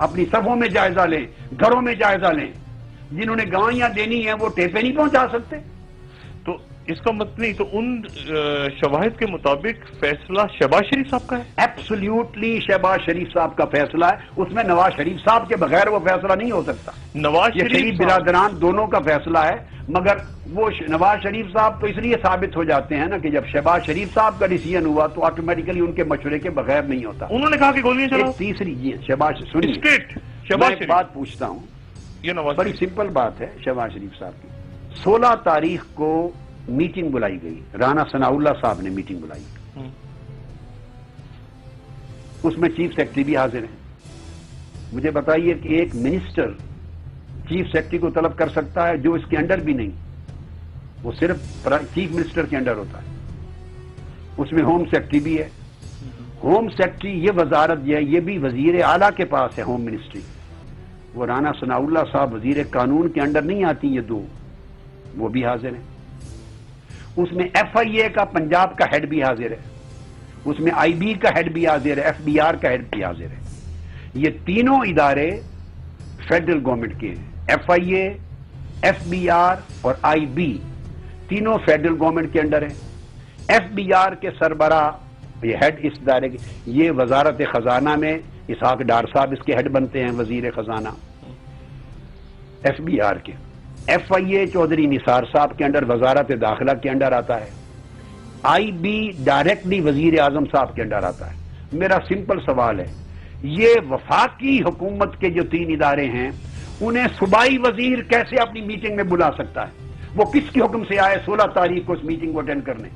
S2: اپنی صفوں میں جائزہ لیں، گھروں میں جائزہ لیں. جنہوں نے گواہیاں دینی ہیں وہ ٹیپیں نہیں پہنچا سکتے.
S1: تو اس کا مطلب نہیں، تو ان شواہد کے مطابق فیصلہ شہباز شریف صاحب کا ہے؟
S2: ایبسلیوٹلی شہباز شریف صاحب کا فیصلہ ہے. اس میں نواز شریف صاحب کے بغیر وہ فیصلہ نہیں ہو سکتا.
S1: نواز
S2: شریف برادران دونوں کا فیصلہ ہے. مگر وہ نواز شریف صاحب تو اس لیے ثابت ہو جاتے ہیں نا کہ جب شہباز شریف صاحب کا ڈیسیژن ہوا تو آٹومیٹکلی ان کے مشورے کے بغیر نہیں ہوتا.
S1: انہوں نے کہا کہ گولیاں چلاؤ.
S2: تیسری شہباز، سنیے میں ایک بات پوچھتا ہوں،
S1: یہ نواز
S2: بڑی سمپل بات ہے. شہباز شریف صاحب کی 16 تاریخ کو میٹنگ بلائی گئی، رانا ثناء اللہ صاحب نے میٹنگ بلائی. اس میں چیف سیکرٹری بھی حاضر ہیں. مجھے بتائیے کہ ایک منسٹر چیف سیکرٹری کو طلب کر سکتا ہے جو اس کے انڈر بھی نہیں، وہ صرف چیف منسٹر کے انڈر ہوتا ہے. اس میں ہوم سیکرٹری بھی ہے. ہوم سیکرٹری یہ وزارت یہ ہے، یہ بھی وزیر اعلیٰ کے پاس ہے ہوم منسٹری. وہ رانا ثناء اللہ صاحب وزیر قانون کے انڈر نہیں آتی. یہ دو وہ بھی حاضر ہیں. اس میں ایف آئی اے کا پنجاب کا ہیڈ بھی حاضر ہے. اس میں آئی بی کا ہیڈ بھی حاضر ہے، ایف بی آر کا ہیڈ بھی حاضر ہے. یہ تینوں ادارے فیڈرل گورنمنٹ کے ہیں. F I A, F B R اور آئی بی تینوں فیڈرل گورنمنٹ کے انڈر ہیں. ایف بی آر کے سربراہ، یہ ہیڈ اس ادارے کے، یہ وزارت خزانہ میں اسحاق ڈار صاحب اس کے ہیڈ بنتے ہیں، وزیر خزانہ ایف بی آر کے. ایف آئی اے چودھری نثار صاحب کے انڈر وزارت داخلہ کے انڈر آتا ہے. آئی بی ڈائریکٹلی وزیر اعظم صاحب کے انڈر آتا ہے. میرا سمپل سوال ہے، یہ وفاقی حکومت کے جو 3 ادارے ہیں انہیں صوبائی وزیر کیسے اپنی میٹنگ میں بلا سکتا ہے؟ وہ کس کے حکم سے آئے 16 تاریخ کو اس میٹنگ کو اٹینڈ کرنے؟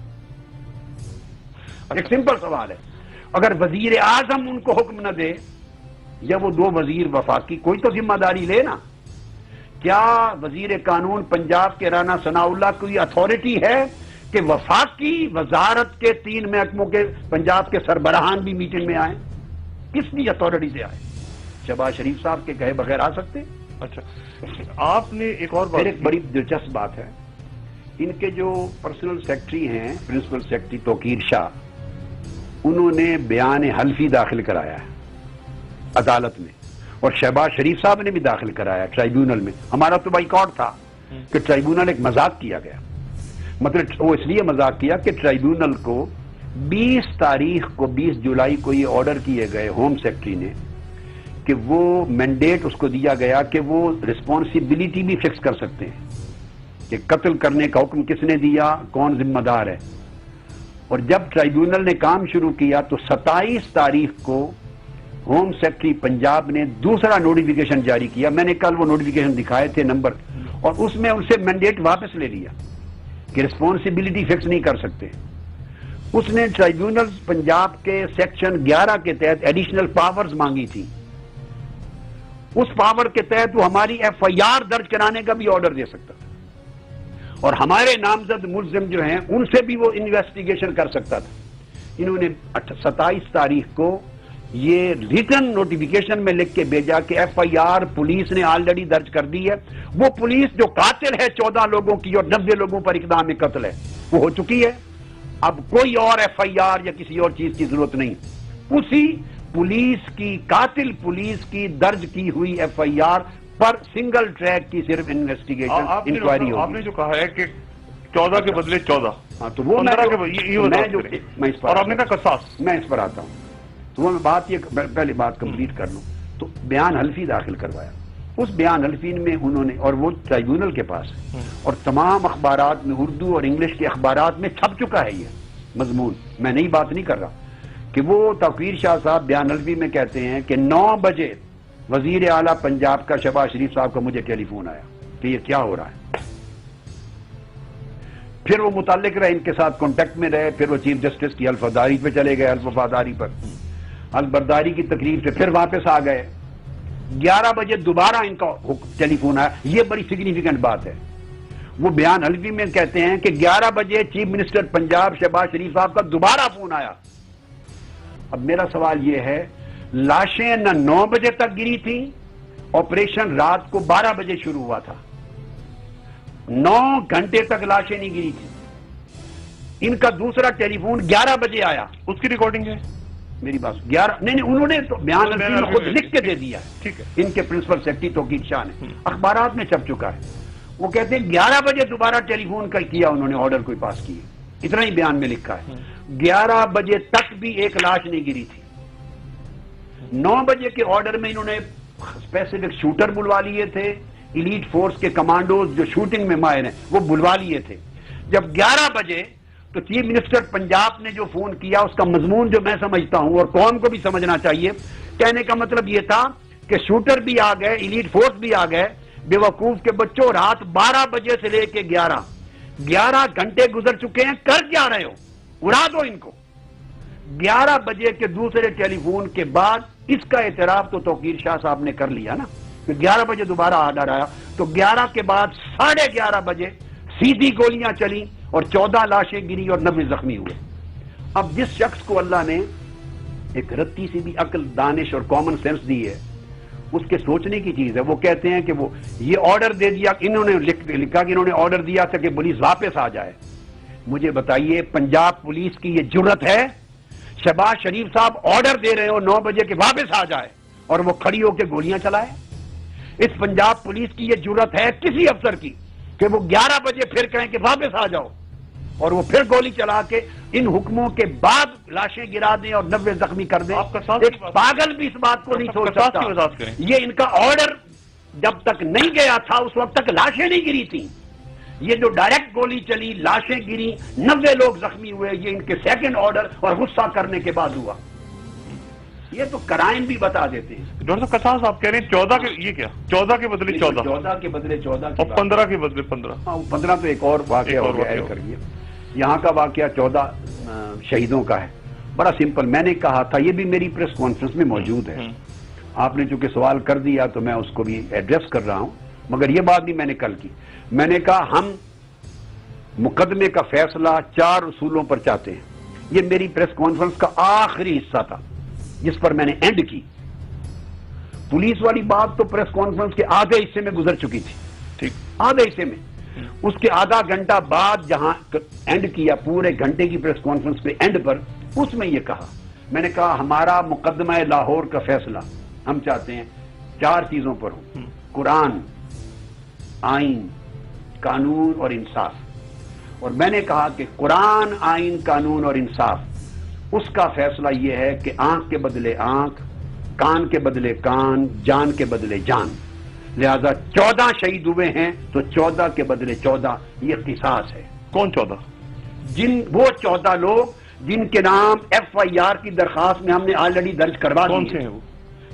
S2: ایک سمپل سوال ہے. اگر وزیر اعظم ان کو حکم نہ دے یا وہ 2 وزیر وفاقی، کوئی تو ذمہ داری لے نا. کیا وزیر قانون پنجاب کے رانا ثناء اللہ کو یہ اتھارٹی ہے کہ وفاقی وزارت کے 3 محکموں کے پنجاب کے سربراہان بھی میٹنگ میں آئیں؟ کس کی اتھارٹی سے آئے؟ شہباز شریف صاحب کے کہے بغیر آ سکتے؟
S1: اچھا، آپ نے ایک اور بات،
S2: ایک بڑی دلچسپ بات ہے، ان کے جو پرسنل سیکرٹری ہیں پرنسپل سیکرٹری توقیر شاہ، انہوں نے بیان حلفی داخل کرایا ہے عدالت میں، اور شہباز شریف صاحب نے بھی داخل کرایا ٹرائیبیونل میں. ہمارا تو بائیکاٹ تھا کہ ٹرائیبیونل ایک مذاق کیا گیا. مطلب وہ اس لیے مذاق کیا کہ ٹرائیبیونل کو 20 جولائی کو یہ آرڈر کیے گئے ہوم سیکرٹری نے کہ وہ مینڈیٹ اس کو دیا گیا کہ وہ رسپانسبلٹی بھی فکس کر سکتے ہیں کہ قتل کرنے کا حکم کس نے دیا، کون ذمہ دار ہے. اور جب ٹرائیبیونل نے کام شروع کیا تو 27 تاریخ کو ہوم سیکرٹری پنجاب نے دوسرا نوٹیفیکیشن جاری کیا. میں نے کل وہ نوٹیفیکیشن دکھائے تھے نمبر، اور اس میں ان سے مینڈیٹ واپس لے لیا کہ رسپانسبلٹی فکس نہیں کر سکتے. اس نے ٹرائیبیونل پنجاب کے سیکشن 11 کے تحت ایڈیشنل پاورز مانگی تھی. اس پاور کے تحت وہ ہماری FIR درج کرانے کا بھی آرڈر دے سکتا تھا، اور ہمارے نامزد ملزم جو ہیں ان سے بھی وہ انویسٹیگیشن کر سکتا تھا. انہوں نے 27 تاریخ کو یہ ریٹن نوٹیفیکیشن میں لکھ کے بھیجا کہ FIR پولیس نے آلریڈی درج کر دی ہے. وہ پولیس جو قاتل ہے 14 لوگوں کی اور 90 لوگوں پر اقدام قتل ہے وہ ہو چکی ہے. اب کوئی اور FIR یا کسی اور چیز کی ضرورت نہیں. اسی پولیس کی، قاتل پولیس کی درج کی ہوئی FIR پر سنگل ٹریک کی صرف انویسٹیگیشن انکوائری ہوگی.
S1: آپ نے جو کہا ہے کہ 14 کے بدلے 14،
S2: ہاں تو وہ میں اس پر،
S1: اور آپ نے کہا قصاص،
S2: میں اس پر آتا ہوں. تو وہ میں بات یہ پہلے بات کمپلیٹ کر لوں. تو بیان حلفی داخل کروایا. اس بیان حلفی میں انہوں نے، اور وہ ٹرائیبیونل کے پاس ہے اور تمام اخبارات میں، اردو اور انگلش کے اخبارات میں چھپ چکا ہے یہ مضمون. میں نئی بات نہیں کر رہا کہ وہ توقیر شاہ صاحب بیان حلفی میں کہتے ہیں کہ 9 بجے وزیر اعلیٰ پنجاب کا شہباز شریف صاحب کا مجھے ٹیلی فون آیا کہ یہ کیا ہو رہا ہے. پھر وہ متعلق رہے، ان کے ساتھ کانٹیکٹ میں رہے. پھر وہ چیف جسٹس کی حلف برداری پہ چلے گئے، حلف وفاداری پر، حلف برداری کی تقریب سے پھر واپس آ گئے. 11 بجے دوبارہ ان کا ٹیلی فون آیا. یہ بڑی سگنیفیکنٹ بات ہے. وہ بیان حلفی میں کہتے ہیں کہ 11 بجے چیف منسٹر پنجاب شہباز شریف صاحب کا دوبارہ فون آیا. اب میرا سوال یہ ہے، لاشیں نہ 9 بجے تک گری تھیں، آپریشن رات کو 12 بجے شروع ہوا تھا، 9 گھنٹے تک لاشیں نہیں گری تھی. ان کا دوسرا ٹیلی فون 11 بجے آیا.
S1: اس کی ریکارڈنگ ہے
S2: میری بات 11 نہیں، انہوں نے تو بیان حلفی میں خود لکھ کے دے دیا ہے.
S1: ٹھیک ہے،
S2: ان کے پرنسپل سیکرٹری توقیر شاہ نے، اخبارات میں چھپ چکا ہے. وہ کہتے ہیں 11 بجے دوبارہ ٹیلی فون کیا انہوں نے، آرڈر کوئی پاس کیے. اتنا ہی بیان میں لکھا ہے. 11 بجے تک بھی ایک لاش نہیں گری تھی. 9 بجے کے آرڈر میں انہوں نے اسپیسیفک شوٹر بلوا لیے تھے، ایلیٹ فورس کے کمانڈوز جو شوٹنگ میں ماہر ہیں وہ بلوا لیے تھے. جب 11 بجے تو چیف منسٹر پنجاب نے جو فون کیا اس کا مضمون جو میں سمجھتا ہوں اور قوم کو بھی سمجھنا چاہیے، کہنے کا مطلب یہ تھا کہ شوٹر بھی آ گئے، ایلیٹ فورس بھی آ گئے. بے وقوف کے بچوں، رات 12 بجے سے لے کے 11 گھنٹے گزر چکے ہیں، کر کیا رہے ہو؟ اڑا دو ان کو. 11 بجے کے دوسرے ٹیلی فون کے بعد اس کا اعتراف تو توقیر شاہ صاحب نے کر لیا نا کہ 11 بجے دوبارہ آرڈر آیا. تو 11 کے بعد 11:30 بجے سیدھی گولیاں چلی اور 14 لاشیں گری اور 90 زخمی ہوئے. اب جس شخص کو اللہ نے ایک رتی سی بھی عقل، دانش اور کامن سینس دی ہے، اس کے سوچنے کی چیز ہے. وہ کہتے ہیں کہ وہ یہ آرڈر دے دیا، انہوں نے لکھا کہ انہوں نے آرڈر دیا تھا کہ پولیس واپس آ جائے. مجھے بتائیے پنجاب پولیس کی یہ جرت ہے؟ شہباز شریف صاحب آرڈر دے رہے ہو 9 بجے کے واپس آ جائے اور وہ کھڑی ہو کے گولیاں چلائے. اس پنجاب پولیس کی یہ جرت ہے کسی افسر کی کہ وہ 11 بجے پھر کہیں کہ واپس آ جاؤ اور وہ پھر گولی چلا کے ان حکموں کے بعد لاشیں گرا دیں اور 90 زخمی کر دیں. ایک پاگل بھی اس بات کو نہیں سوچ سکتا. یہ ان کا آرڈر جب تک نہیں گیا تھا اس وقت تک لاشیں نہیں گری تھیں. یہ جو ڈائریکٹ گولی چلی، لاشیں گری، 90 لوگ زخمی ہوئے، یہ ان کے سیکنڈ آرڈر اور غصہ کرنے کے بعد ہوا. یہ تو کرائم بھی بتا دیتے ہیں.
S1: ڈاکٹر صاحب قصاص آپ کہہ رہے ہیں 14 کے، یہ کیا 14 کے بدلے 14،
S2: 14 کے بدلے 14
S1: اور 15 کے بدلے 15.
S2: 15 تو ایک اور واقعہ ہو گیا ایڈ کریے. یہاں کا واقعہ 14 شہیدوں کا ہے. بڑا سمپل. میں نے کہا تھا، یہ بھی میری پریس کانفرنس میں موجود ہے، آپ نے چونکہ سوال کر دیا تو میں اس کو بھی ایڈریس کر رہا ہوں، مگر یہ بات بھی میں نے کل کی. میں نے کہا ہم مقدمے کا فیصلہ 4 اصولوں پر چاہتے ہیں. یہ میری پریس کانفرنس کا آخری حصہ تھا جس پر میں نے اینڈ کی. پولیس والی بات تو پریس کانفرنس کے آدھے حصے میں گزر چکی تھی.
S1: ٹھیک،
S2: آدھے حصے میں. اس کے آدھا گھنٹہ بعد جہاں اینڈ کیا، پورے گھنٹے کی پریس کانفرنس پہ اینڈ پر، اس میں یہ کہا، میں نے کہا ہمارا مقدمہ لاہور کا فیصلہ ہم چاہتے ہیں 4 چیزوں پر ہوں: قرآن، آئین، قانون اور انصاف. اور میں نے کہا کہ قرآن، آئین، قانون اور انصاف، اس کا فیصلہ یہ ہے کہ آنکھ کے بدلے آنکھ، کان کے بدلے کان، جان کے بدلے جان. لہذا 14 شہید ہوئے ہیں تو 14 کے بدلے 14 یہ قصاص ہے.
S1: کون 14؟
S2: وہ 14 لوگ جن کے نام FIR کی درخواست میں ہم نے آلریڈی درج کروا دی.
S1: کون سے ہیں وہ؟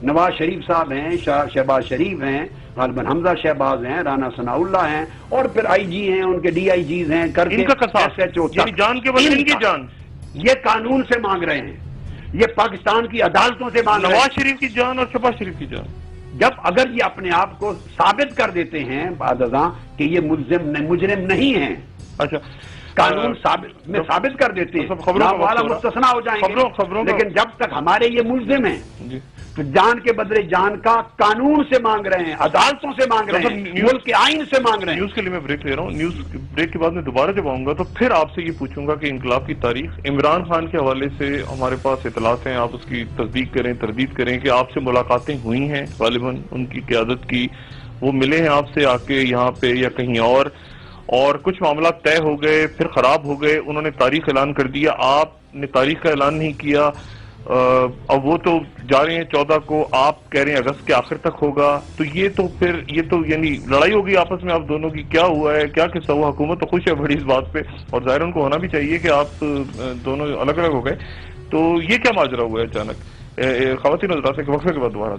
S2: نواز شریف صاحب ہیں، شہباز شریف ہیں، غالباً حمزہ شہباز ہیں، رانا ثناء اللہ ہیں، اور پھر IG ہیں، ان کے DIGs ہیں، کر کے
S1: ان کا قصاص
S2: SHO
S1: یعنی جان کے بدلے ان کی جان.
S2: یہ قانون سے مانگ رہے ہیں، یہ پاکستان کی عدالتوں سے مانگ رہے ہیں.
S1: نواز شریف کی جان اور شہباز شریف کی جان.
S2: جب اگر یہ اپنے آپ کو ثابت کر دیتے ہیں بعد ازاں کہ یہ مجرم نہیں ہیں،
S1: اچھا
S2: قانون ثابت کر دیتے ہیں، نام والا مستثنا ہو جائیں گے. لیکن جب تک ہمارے یہ ملزم ہیں تو جان کے بدلے جان کا قانون سے مانگ رہے ہیں، عدالتوں سے مانگ رہے ہیں، ملک کے آئین سے مانگ رہے ہیں.
S1: نیوز کے لیے میں بریک لے رہا ہوں. نیوز بریک کے بعد میں دوبارہ جب آؤں گا تو پھر آپ سے یہ پوچھوں گا کہ انقلاب کی تاریخ عمران خان کے حوالے سے ہمارے پاس اطلاعات ہیں، آپ اس کی تصدیق کریں، تردید کریں کہ آپ سے ملاقاتیں ہوئی ہیں غالباً ان کی قیادت کی، وہ ملے ہیں آپ سے آ کے یہاں پہ یا کہیں اور کچھ معاملات طے ہو گئے پھر خراب ہو گئے، انہوں نے تاریخ اعلان کر دیا، آپ نے تاریخ کا اعلان نہیں کیا. اب وہ تو جا رہے ہیں 14 کو، آپ کہہ رہے ہیں اگست کے آخر تک ہوگا. تو یہ تو یعنی لڑائی ہوگی آپس میں آپ دونوں کی. کیا ہوا ہے، کیا قصہ ہوا؟ حکومت تو خوش ہے بڑی اس بات پہ، اور ظاہر ان کو ہونا بھی چاہیے کہ آپ دونوں الگ الگ ہو گئے. تو یہ کیا ماجرا ہوا ہے اچانک؟ خواتین حضرات سے وقفے کے بعد دوبارہ